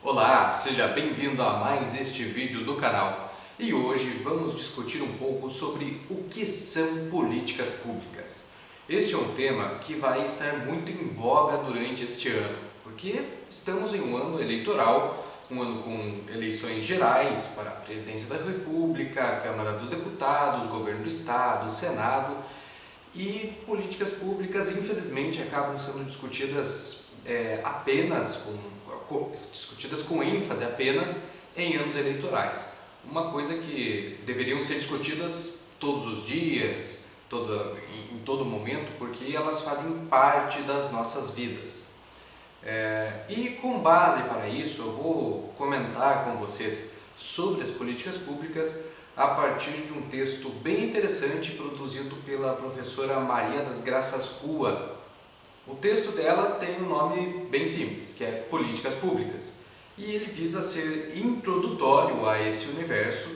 Olá, seja bem-vindo a mais este vídeo do canal. E hoje vamos discutir um pouco sobre o que são políticas públicas. Este é um tema que vai estar muito em voga durante este ano, porque estamos em um ano eleitoral, um ano com eleições gerais para a Presidência da República, Câmara dos Deputados, Governo do Estado, Senado, e políticas públicas, infelizmente, acabam sendo discutidas discutidas com ênfase apenas em anos eleitorais. Uma coisa que deveriam ser discutidas todos os dias, em todo momento, porque elas fazem parte das nossas vidas. E com base para isso, eu vou comentar com vocês sobre as políticas públicas a partir de um texto bem interessante produzido pela professora Maria das Graças Rua. O texto dela tem um nome bem simples, que é Políticas Públicas, e ele visa ser introdutório a esse universo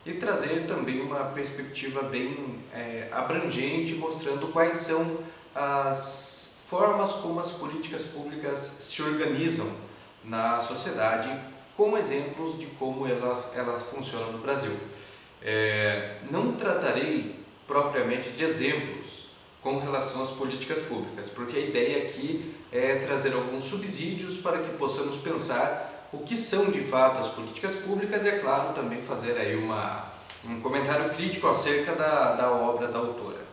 e trazer também uma perspectiva bem abrangente, mostrando quais são as formas como as políticas públicas se organizam na sociedade, com exemplos de como ela funciona no Brasil. Não tratarei propriamente de exemplos com relação às políticas públicas, porque a ideia aqui é trazer alguns subsídios para que possamos pensar o que são de fato as políticas públicas e, é claro, também fazer aí um comentário crítico acerca da obra da autora.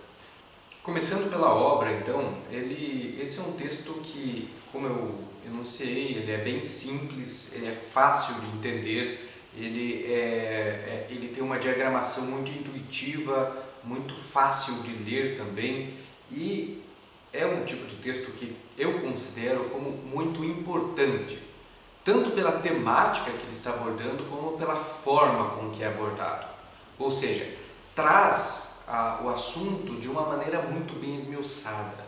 Começando pela obra, então, esse é um texto que, como eu enunciei, ele é bem simples, ele é fácil de entender, ele tem uma diagramação muito intuitiva, muito fácil de ler também, e é um tipo de texto que eu considero como muito importante, tanto pela temática que ele está abordando, como pela forma com que é abordado. Ou seja, traz o assunto de uma maneira muito bem esmiuçada,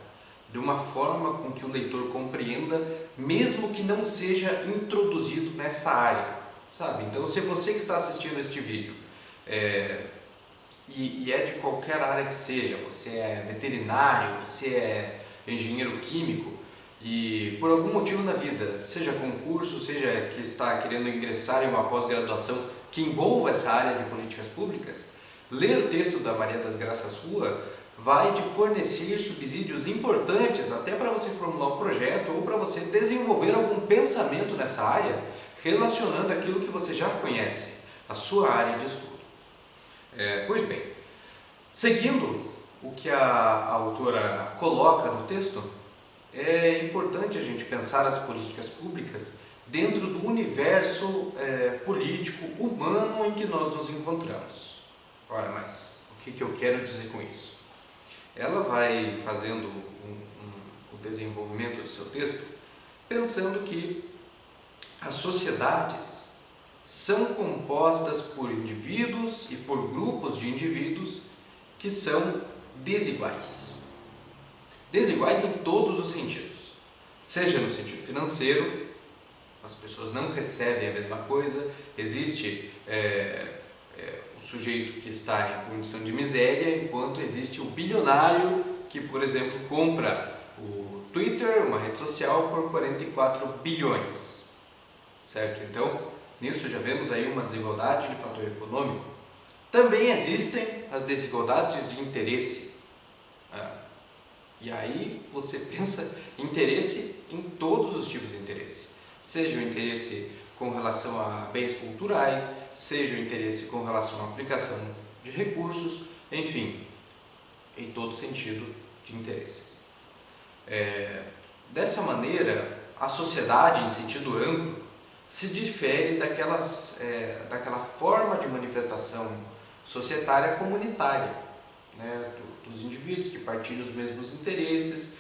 de uma forma com que o leitor compreenda, mesmo que não seja introduzido nessa área, sabe? Então, se você que está assistindo este vídeo e é de qualquer área que seja, você é veterinário, você é engenheiro químico e por algum motivo na vida, seja concurso, seja que está querendo ingressar em uma pós-graduação que envolva essa área de políticas públicas, ler o texto da Maria das Graças Rua vai te fornecer subsídios importantes até para você formular um projeto ou para você desenvolver algum pensamento nessa área relacionando aquilo que você já conhece, a sua área de estudo. Pois bem, seguindo o que a autora coloca no texto, é importante a gente pensar as políticas públicas dentro do universo político humano em que nós nos encontramos. Ora, mas o que eu quero dizer com isso? Ela vai fazendo o desenvolvimento do seu texto pensando que as sociedades são compostas por indivíduos e por grupos de indivíduos que são desiguais. Desiguais em todos os sentidos. Seja no sentido financeiro, as pessoas não recebem a mesma coisa, existe o sujeito que está em condição de miséria, enquanto existe o bilionário que, por exemplo, compra o Twitter, uma rede social, por 44 bilhões. Certo? Então, nisso já vemos aí uma desigualdade de fator econômico. Também existem as desigualdades de interesse. E aí você pensa interesse em todos os tipos de interesse. Seja o interesse com relação a bens culturais, seja o interesse com relação à aplicação de recursos, enfim, em todo sentido de interesses. Dessa maneira, a sociedade, em sentido amplo, se difere daquela forma de manifestação societária comunitária, né, dos indivíduos que partilham os mesmos interesses,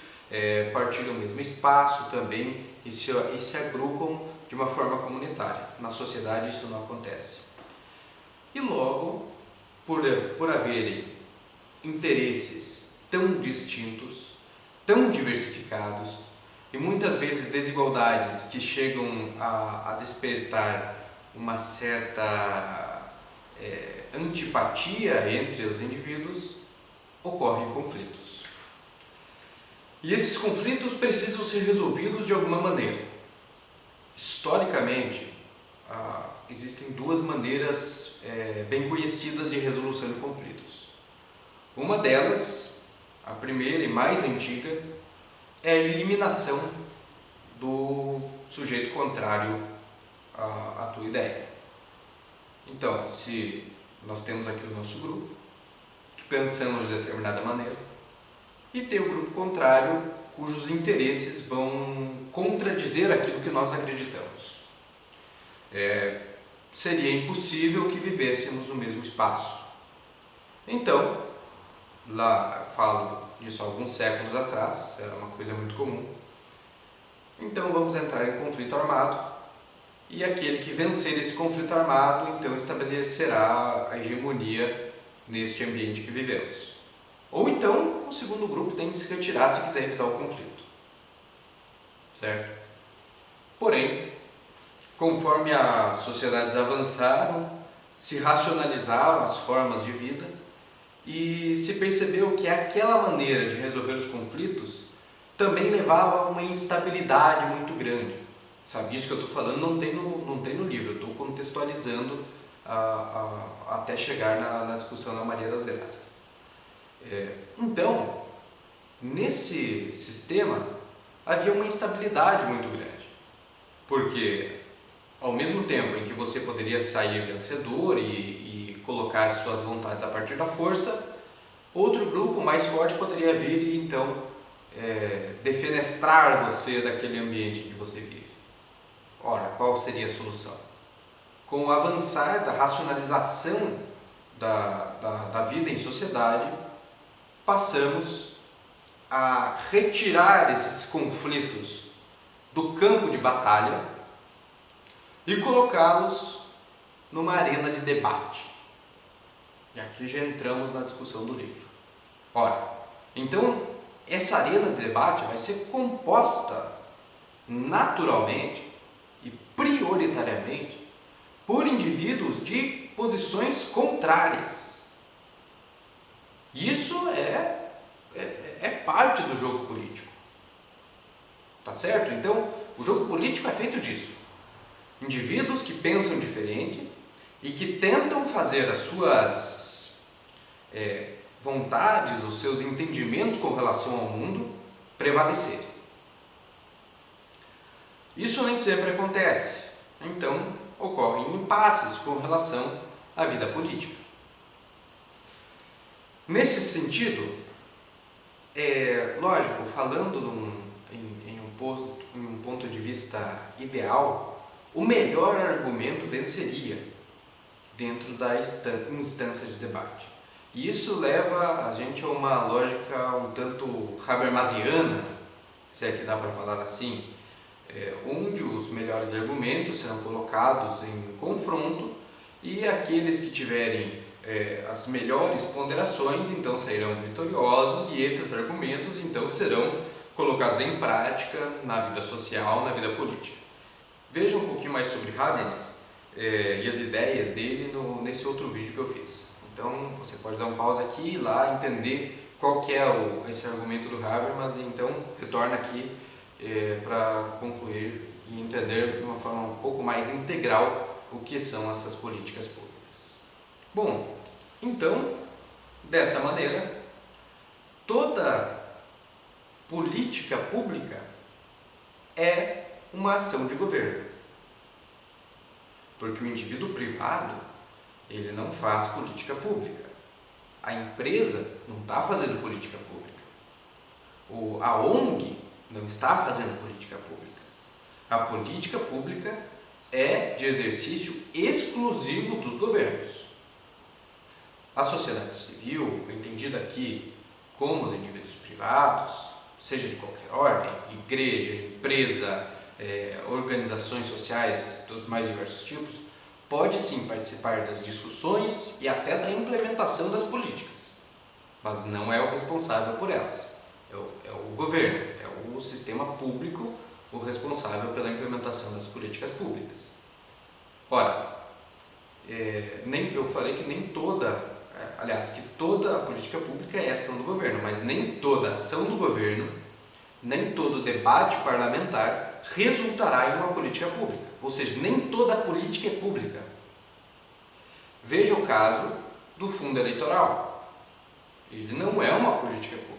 partilham o mesmo espaço também e se agrupam de uma forma comunitária. Na sociedade isso não acontece. E logo, por haverem interesses tão distintos, tão diversificados, e muitas vezes desigualdades que chegam a despertar uma certa antipatia entre os indivíduos, ocorrem conflitos. E esses conflitos precisam ser resolvidos de alguma maneira. Historicamente, existem duas maneiras bem conhecidas de resolução de conflitos. Uma delas, a primeira e mais antiga, é a eliminação do sujeito contrário à tua ideia. Então, se nós temos aqui o nosso grupo, que pensamos de determinada maneira, e tem o grupo contrário, cujos interesses vão contradizer aquilo que nós acreditamos. Seria impossível que vivêssemos no mesmo espaço. Então, lá falo disso há alguns séculos atrás, era uma coisa muito comum. Então vamos entrar em conflito armado, e aquele que vencer esse conflito armado, então estabelecerá a hegemonia neste ambiente que vivemos. Ou então o segundo grupo tem que se retirar se quiser evitar o conflito. Certo? Porém, conforme as sociedades avançaram, se racionalizaram as formas de vida e se percebeu que aquela maneira de resolver os conflitos também levava a uma instabilidade muito grande. Sabe, isso que eu estou falando não tem no livro, eu estou contextualizando até chegar na discussão da Maria das Graças. Então, nesse sistema havia uma instabilidade muito grande, porque ao mesmo tempo em que você poderia sair vencedor e colocar suas vontades a partir da força, outro grupo mais forte poderia vir e então defenestrar você daquele ambiente em que você vive. Ora, qual seria a solução? Com o avançar da racionalização da vida em sociedade, passamos a retirar esses conflitos do campo de batalha e colocá-los numa arena de debate. E aqui já entramos na discussão do livro. Ora, então essa arena de debate vai ser composta naturalmente e prioritariamente por indivíduos de posições contrárias. Isso é parte do jogo político. Tá certo? Então, o jogo político é feito disso. Indivíduos que pensam diferente e que tentam fazer as suas vontades, os seus entendimentos com relação ao mundo prevalecerem. Isso nem sempre acontece. Então, ocorrem impasses com relação à vida política. Nesse sentido, lógico, falando em um ponto de vista ideal, o melhor argumento venceria dentro da instância de debate. E isso leva a gente a uma lógica um tanto habermasiana, se é que dá para falar assim, onde os melhores argumentos serão colocados em confronto e aqueles que tiverem as melhores ponderações então sairão vitoriosos e esses argumentos então serão colocados em prática na vida social, na vida política. Veja um pouquinho mais sobre Habermas e as ideias dele nesse outro vídeo que eu fiz. Então você pode dar um pause aqui e ir lá entender qual que é esse argumento do Habermas e então retorna aqui para concluir e entender de uma forma um pouco mais integral o que são essas políticas públicas. Bom, então, dessa maneira, toda política pública é uma ação de governo. Porque o indivíduo privado, ele não faz política pública. A empresa não está fazendo política pública. A ONG não está fazendo política pública. A política pública é de exercício exclusivo dos governos. A sociedade civil, entendida aqui como os indivíduos privados, seja de qualquer ordem, igreja, empresa, organizações sociais dos mais diversos tipos, pode sim participar das discussões e até da implementação das políticas, mas não é o responsável por elas. É o governo, é o sistema público o responsável pela implementação das políticas públicas. Ora, eu falei que nem toda, aliás, que toda a política pública é ação do governo, mas nem toda ação do governo, nem todo debate parlamentar resultará em uma política pública. ou seja, nem toda a política é pública. Veja o caso do fundo eleitoral. Ele não é uma política pública.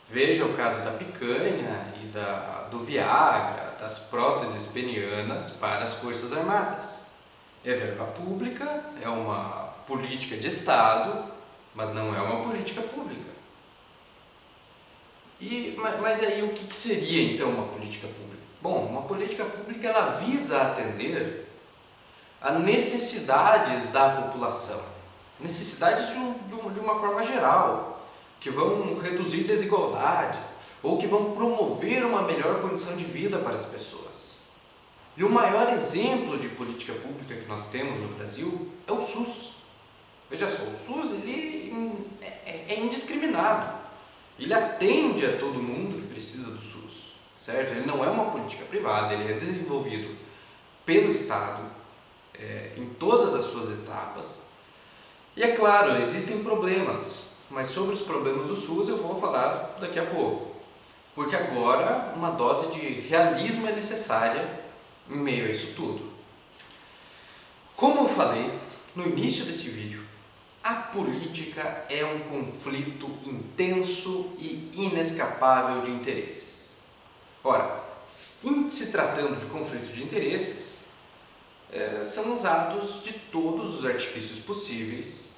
Veja o caso da picanha e do Viagra, das próteses penianas para as Forças Armadas. É verba pública, é uma política de Estado, mas não é uma política pública. Mas aí o que seria então uma política pública? Bom, uma política pública ela visa atender a necessidades da população, necessidades de uma forma geral, que vão reduzir desigualdades ou que vão promover uma melhor condição de vida para as pessoas. E o maior exemplo de política pública que nós temos no Brasil é o SUS. Veja só, o SUS ele é indiscriminado. Ele atende a todo mundo que precisa do SUS, certo? Ele não é uma política privada, ele é desenvolvido pelo Estado em todas as suas etapas. E é claro, existem problemas, mas sobre os problemas do SUS eu vou falar daqui a pouco. Porque agora uma dose de realismo é necessária em meio a isso tudo. Como eu falei no início desse vídeo, a política é um conflito intenso e inescapável de interesses. Ora, em se tratando de conflito de interesses, são usados de todos os artifícios possíveis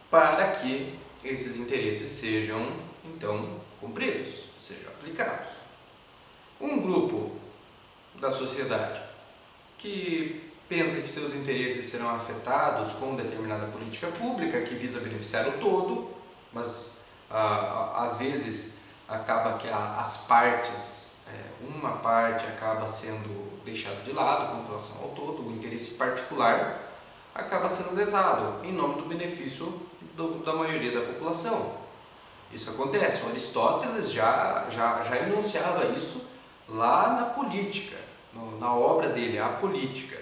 para que esses interesses sejam, então, cumpridos, sejam aplicados. Um grupo da sociedade que pensa que seus interesses serão afetados com determinada política pública que visa beneficiar o todo, mas às vezes acaba que as partes, uma parte acaba sendo deixada de lado com relação ao todo, o interesse particular acaba sendo lesado em nome do benefício da maioria da população. Isso acontece, o Aristóteles já enunciava isso lá na política, na obra dele, A Política.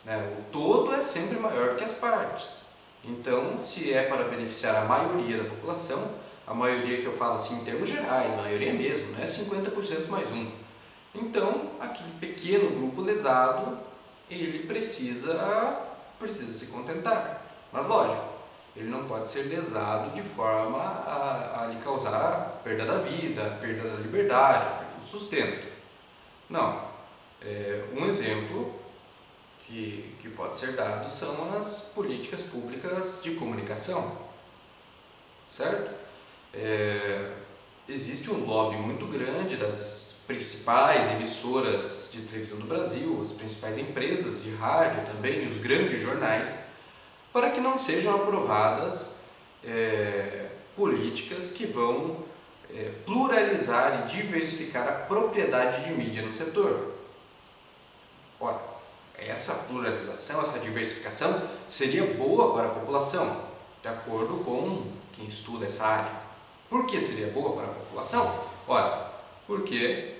O todo é sempre maior que as partes. Então, se é para beneficiar a maioria da população, a maioria que eu falo assim em termos gerais, a maioria mesmo, não é 50% mais um. Então, aquele pequeno grupo lesado, ele precisa se contentar. Mas lógico, ele não pode ser lesado de forma a lhe causar perda da vida, perda da liberdade, perda do sustento. Não. Um exemplo que pode ser dado são as políticas públicas de comunicação, certo? Existe um lobby muito grande das principais emissoras de televisão do Brasil, as principais empresas de rádio também, os grandes jornais, para que não sejam aprovadas políticas que vão pluralizar e diversificar a propriedade de mídia no setor. Ora, essa pluralização, essa diversificação seria boa para a população, de acordo com quem estuda essa área. Por que seria boa para a população? Ora, porque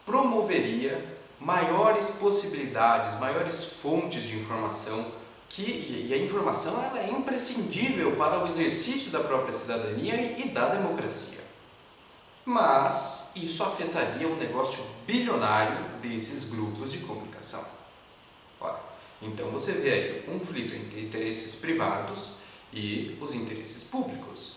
promoveria maiores possibilidades, maiores fontes de informação, e a informação ela é imprescindível para o exercício da própria cidadania e da democracia. Mas isso afetaria o negócio bilionário desses grupos de comunicação. Ora, então você vê aí o conflito entre interesses privados e os interesses públicos.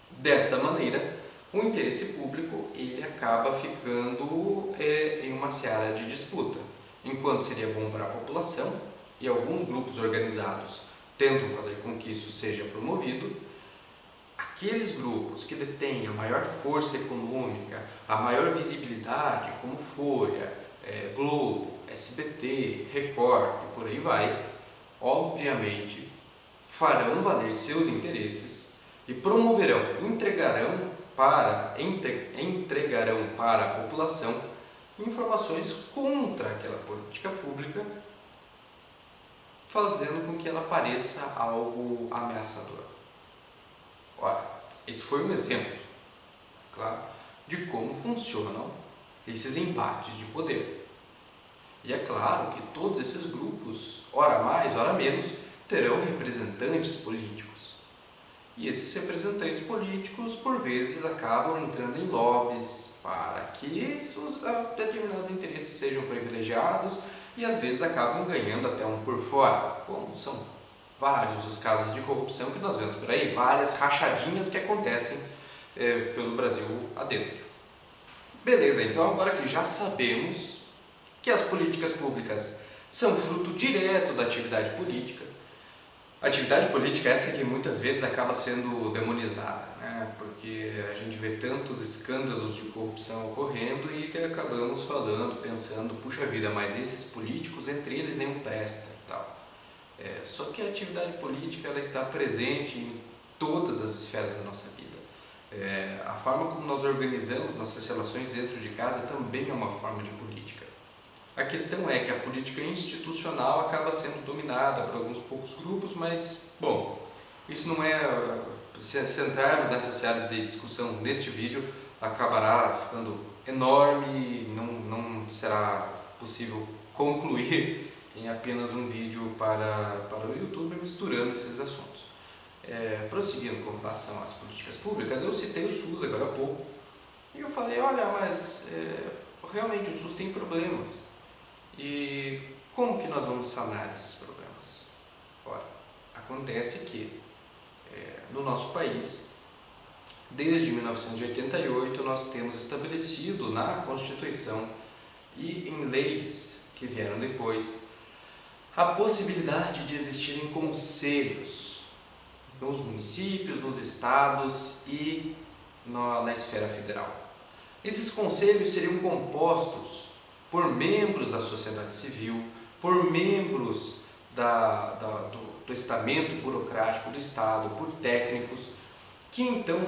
Dessa maneira, o interesse público ele acaba ficando em uma seara de disputa. Enquanto seria bom para a população, e alguns grupos organizados tentam fazer com que isso seja promovido, aqueles grupos que detêm a maior força econômica, a maior visibilidade, como Folha, Globo, SBT, Record e por aí vai, obviamente farão valer seus interesses e entregarão para a população informações contra aquela política pública, fazendo com que ela pareça algo ameaçador. Ora, esse foi um exemplo, claro, de como funcionam esses embates de poder. E é claro que todos esses grupos, ora mais, ora menos, terão representantes políticos. E esses representantes políticos, por vezes, acabam entrando em lobbies para que determinados interesses sejam privilegiados e às vezes acabam ganhando até um por fora, como são vários os casos de corrupção que nós vemos por aí, várias rachadinhas que acontecem pelo Brasil adentro. Beleza, então agora que já sabemos que as políticas públicas são fruto direto da atividade política, a atividade política é essa que muitas vezes acaba sendo demonizada, né? Porque a gente vê tantos escândalos de corrupção ocorrendo e que acabamos falando, pensando, puxa vida, mas esses políticos, entre eles, nenhum presta e tal. Só que a atividade política ela está presente em todas as esferas da nossa vida. A forma como nós organizamos nossas relações dentro de casa também é uma forma de política. A questão é que a política institucional acaba sendo dominada por alguns poucos grupos, mas, bom, isso não é... Se entrarmos nessa seara de discussão neste vídeo, acabará ficando enorme, não será possível concluir em apenas um vídeo para o YouTube misturando esses assuntos. Prosseguindo com relação às políticas públicas, eu citei o SUS agora há pouco, e eu falei, olha, mas realmente o SUS tem problemas. E como que nós vamos sanar esses problemas? Ora, acontece que no nosso país, desde 1988, nós temos estabelecido na Constituição e em leis que vieram depois a possibilidade de existirem conselhos nos municípios, nos estados e na esfera federal. Esses conselhos seriam compostos por membros da sociedade civil, por membros do estamento burocrático do Estado, por técnicos, que então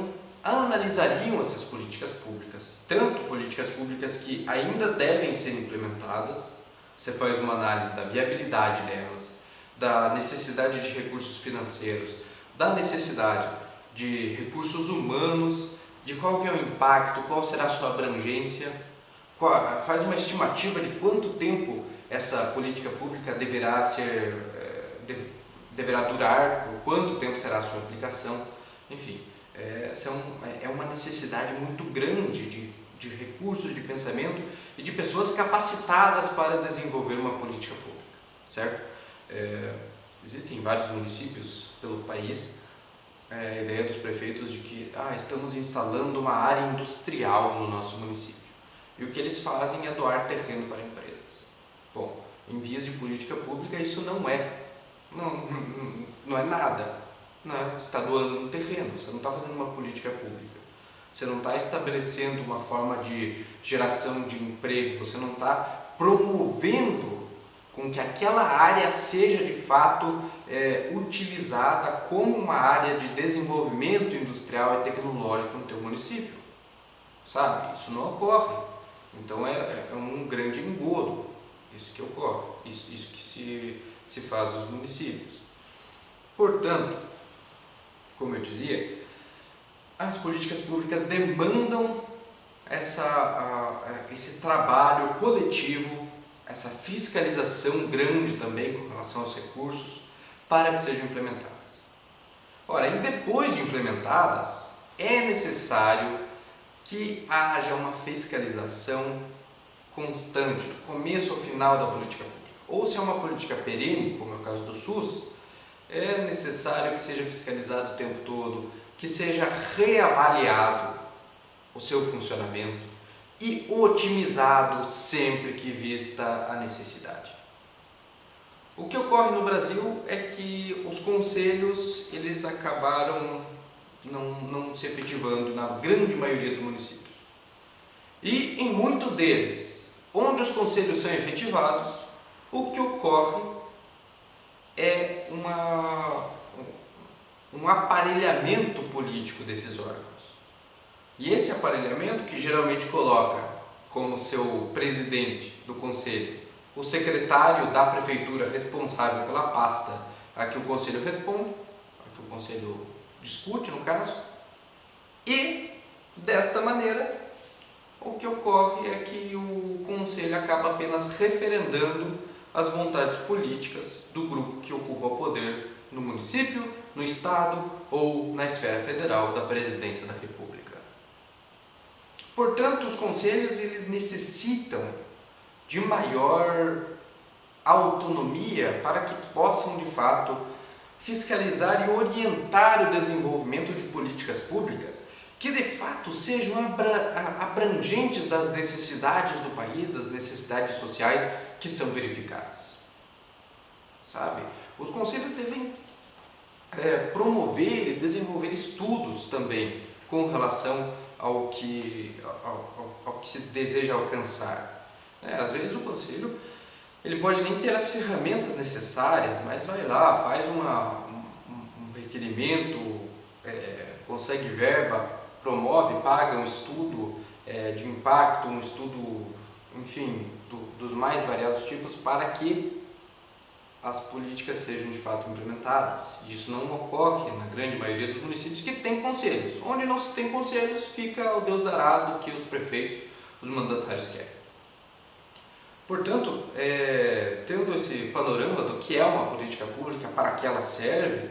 analisariam essas políticas públicas, tanto políticas públicas que ainda devem ser implementadas, você faz uma análise da viabilidade delas, da necessidade de recursos financeiros, da necessidade de recursos humanos, de qual que é o impacto, qual será a sua abrangência, faz uma estimativa de quanto tempo essa política pública deverá durar, por quanto tempo será a sua aplicação, enfim, é uma necessidade muito grande de recursos, de pensamento e de pessoas capacitadas para desenvolver uma política pública, certo? Existem vários municípios pelo país, a ideia dos prefeitos de que estamos instalando uma área industrial no nosso município. E o que eles fazem é doar terreno para empresas. Bom, em vias de política pública isso não é nada. Não, você está doando um terreno, você não está fazendo uma política pública. Você não está estabelecendo uma forma de geração de emprego, você não está promovendo com que aquela área seja de fato utilizada como uma área de desenvolvimento industrial e tecnológico no teu município. Sabe? Isso não ocorre. Então é um grande engodo isso que ocorre, isso que se faz nos municípios. Portanto, como eu dizia, as políticas públicas demandam esse trabalho coletivo, essa fiscalização grande também com relação aos recursos para que sejam implementadas. Ora, e depois de implementadas, é necessário que haja uma fiscalização constante, do começo ao final da política pública. Ou se é uma política perene, como é o caso do SUS, é necessário que seja fiscalizado o tempo todo, que seja reavaliado o seu funcionamento e otimizado sempre que vista a necessidade. O que ocorre no Brasil é que os conselhos eles acabaram não se efetivando na grande maioria dos municípios. E em muitos deles, onde os conselhos são efetivados, o que ocorre é um aparelhamento político desses órgãos. E esse aparelhamento, que geralmente coloca como seu presidente do conselho o secretário da prefeitura responsável pela pasta a que o conselho responde, a que o conselho discute, no caso, e desta maneira o que ocorre é que o conselho acaba apenas referendando as vontades políticas do grupo que ocupa o poder no município, no estado ou na esfera federal da presidência da República. Portanto, os conselhos eles necessitam de maior autonomia para que possam de fato fiscalizar e orientar o desenvolvimento de políticas públicas que de fato sejam abrangentes das necessidades do país, das necessidades sociais que são verificadas. Sabe? Os conselhos devem promover e desenvolver estudos também com relação ao que se deseja alcançar. Às vezes o conselho ele pode nem ter as ferramentas necessárias, mas vai lá, faz um requerimento, consegue verba, promove, paga um estudo de impacto, um estudo, enfim, dos mais variados tipos para que as políticas sejam de fato implementadas. E isso não ocorre na grande maioria dos municípios que tem conselhos. Onde não se tem conselhos, fica o Deus dará do que os prefeitos, os mandatários querem. Portanto, tendo esse panorama do que é uma política pública, para que ela serve,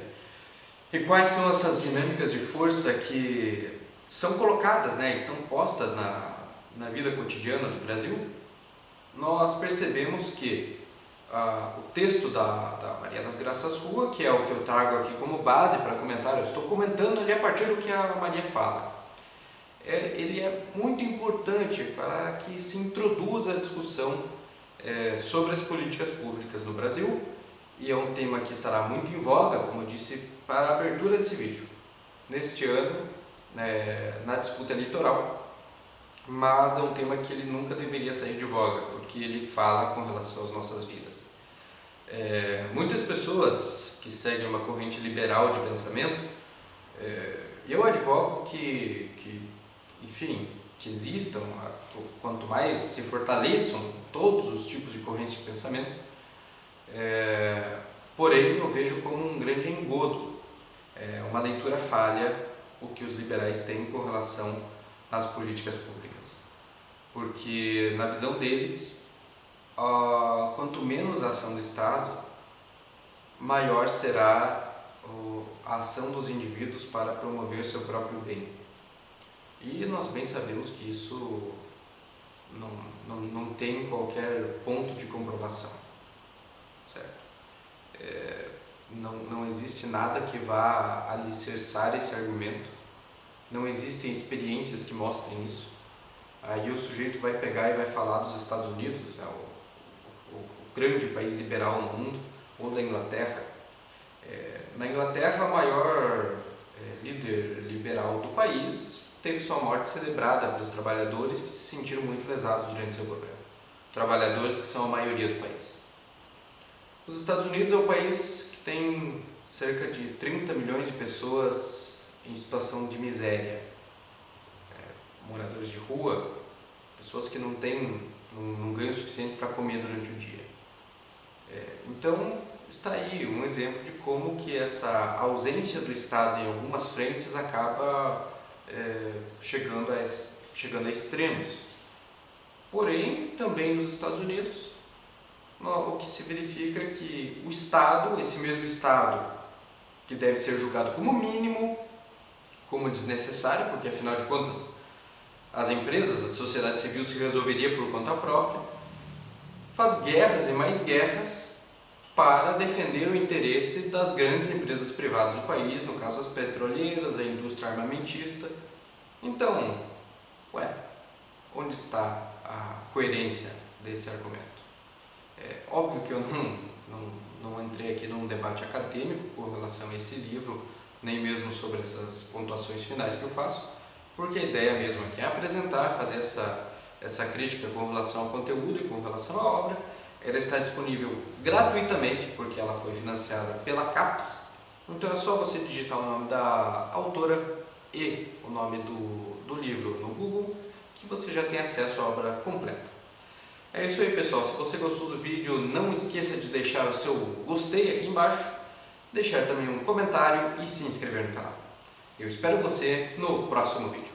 e quais são essas dinâmicas de força que são colocadas, estão postas na vida cotidiana do Brasil, nós percebemos que o texto da Maria das Graças Rua, que é o que eu trago aqui como base para comentar, eu estou comentando ali a partir do que a Maria fala, ele é muito importante para que se introduza a discussão sobre as políticas públicas no Brasil, e é um tema que estará muito em voga, como eu disse, para a abertura desse vídeo, neste ano, na disputa eleitoral, mas é um tema que ele nunca deveria sair de voga, porque ele fala com relação às nossas vidas. Muitas pessoas que seguem uma corrente liberal de pensamento, eu advogo que existam, quanto mais se fortaleçam todos os tipos de correntes de pensamento, porém eu vejo como um grande engodo, uma leitura falha o que os liberais têm com relação às políticas públicas, porque na visão deles, quanto menos a ação do Estado, maior será a ação dos indivíduos para promover seu próprio bem. E nós bem sabemos que isso não tem qualquer ponto de comprovação, certo? Não existe nada que vá alicerçar esse argumento, não existem experiências que mostrem isso. Aí o sujeito vai pegar e vai falar dos Estados Unidos, o grande país liberal no mundo, ou da Inglaterra. Na Inglaterra, o maior líder liberal do país teve sua morte celebrada pelos trabalhadores que se sentiram muito lesados durante seu governo. Trabalhadores que são a maioria do país. Os Estados Unidos é o país que tem cerca de 30 milhões de pessoas em situação de miséria. Moradores de rua, pessoas que não ganham o suficiente para comer durante o dia. Então, está aí um exemplo de como que essa ausência do Estado em algumas frentes acaba chegando a extremos. Porém, também nos Estados Unidos, o que se verifica é que o Estado, esse mesmo Estado, que deve ser julgado como mínimo, como desnecessário, porque afinal de contas, as empresas, a sociedade civil se resolveria por conta própria, faz guerras e mais guerras para defender o interesse das grandes empresas privadas do país, no caso as petroleiras, a indústria armamentista. Então, onde está a coerência desse argumento? Óbvio que eu não entrei aqui num debate acadêmico com relação a esse livro, nem mesmo sobre essas pontuações finais que eu faço, porque a ideia mesmo aqui é apresentar, fazer essa crítica com relação ao conteúdo e com relação à obra. Ela está disponível gratuitamente, porque ela foi financiada pela CAPES, então é só você digitar o nome da autora e o nome do livro no Google, que você já tem acesso à obra completa. É isso aí, pessoal. Se você gostou do vídeo, não esqueça de deixar o seu gostei aqui embaixo, deixar também um comentário e se inscrever no canal. Eu espero você no próximo vídeo.